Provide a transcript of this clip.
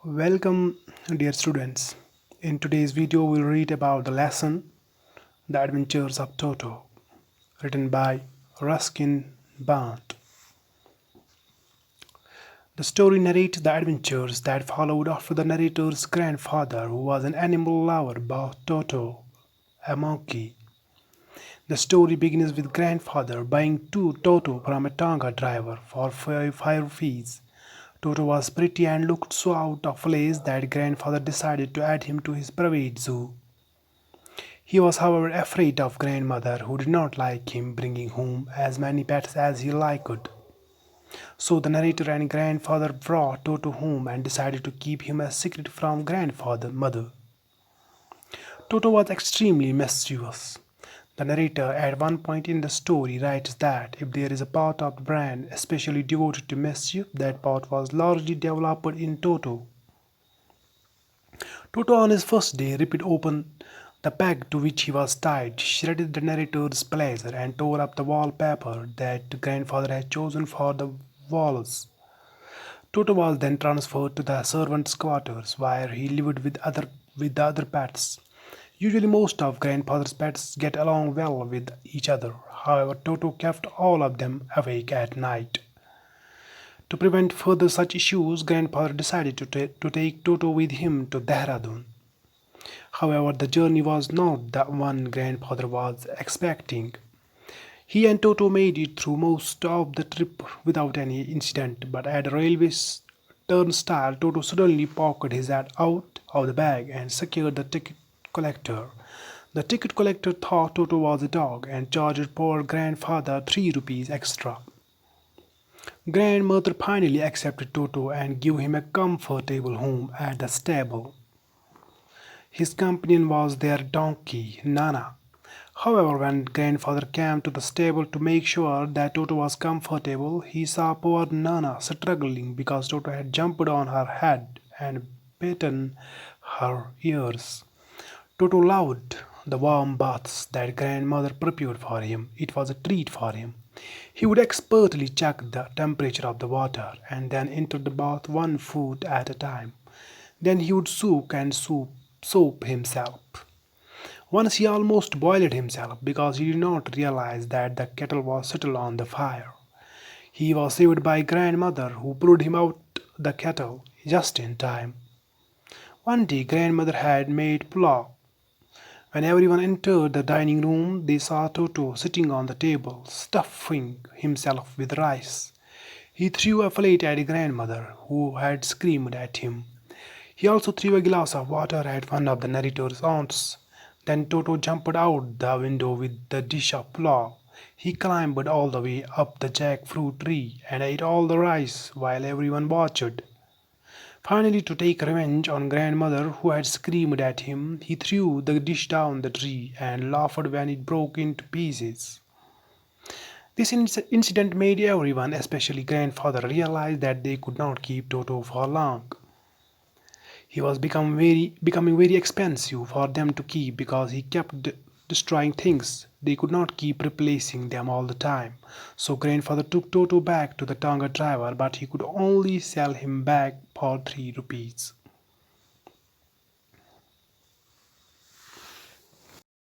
Welcome, dear students. In today's video, we'll read about the lesson The Adventures of Toto, written by Ruskin Bant. The story narrates the adventures that followed after the narrator's grandfather, who was an animal lover, bought Toto, a monkey. The story begins with grandfather buying two Toto from a Tonga driver for 5 rupees. Toto was pretty and looked so out of place that grandfather decided to add him to his private zoo. He was, however, afraid of grandmother, who did not like him bringing home as many pets as he liked. So the narrator and grandfather brought Toto home and decided to keep him a secret from mother. Toto was extremely mischievous. The narrator at one point in the story writes that if there is a part of the brain especially devoted to mischief, that part was largely developed in Toto. Toto on his first day ripped open the peg to which he was tied, shredded the narrator's pleasure, and tore up the wallpaper that grandfather had chosen for the walls. Toto was then transferred to the servants' quarters, where he lived with the other pets. Usually most of grandfather's pets get along well with each other. However, Toto kept all of them awake at night. To prevent further such issues, grandfather decided to take Toto with him to Dehradun. However, the journey was not the one grandfather was expecting. He and Toto made it through most of the trip without any incident, but at a railway turnstile, Toto suddenly poked his head out of the bag and secured the ticket collector. The ticket collector thought Toto was a dog and charged poor grandfather 3 rupees extra. Grandmother finally accepted Toto and gave him a comfortable home at the stable. His companion was their donkey, Nana. However, when grandfather came to the stable to make sure that Toto was comfortable, he saw poor Nana struggling because Toto had jumped on her head and bitten her ears. Toto loved the warm baths that grandmother prepared for him. It was a treat for him. He would expertly check the temperature of the water and then enter the bath 1 foot at a time. Then he would soak and soap himself. Once he almost boiled himself because he did not realize that the kettle was still on the fire. He was saved by grandmother, who pulled him out the kettle just in time. One day grandmother had made pulao. When everyone entered the dining room, they saw Toto sitting on the table, stuffing himself with rice. He threw a plate at grandmother, who had screamed at him. He also threw a glass of water at one of the narrator's aunts. Then Toto jumped out the window with the dish of pulao. He climbed all the way up the jackfruit tree and ate all the rice while everyone watched. Finally, to take revenge on grandmother, who had screamed at him, he threw the dish down the tree and laughed when it broke into pieces. This incident made everyone, especially grandfather, realize that they could not keep Toto for long. He was becoming very expensive for them to keep because he kept destroying things. They could not keep replacing them all the time. So grandfather took Toto back to the Tonga driver, but he could only sell him back for 3 rupees.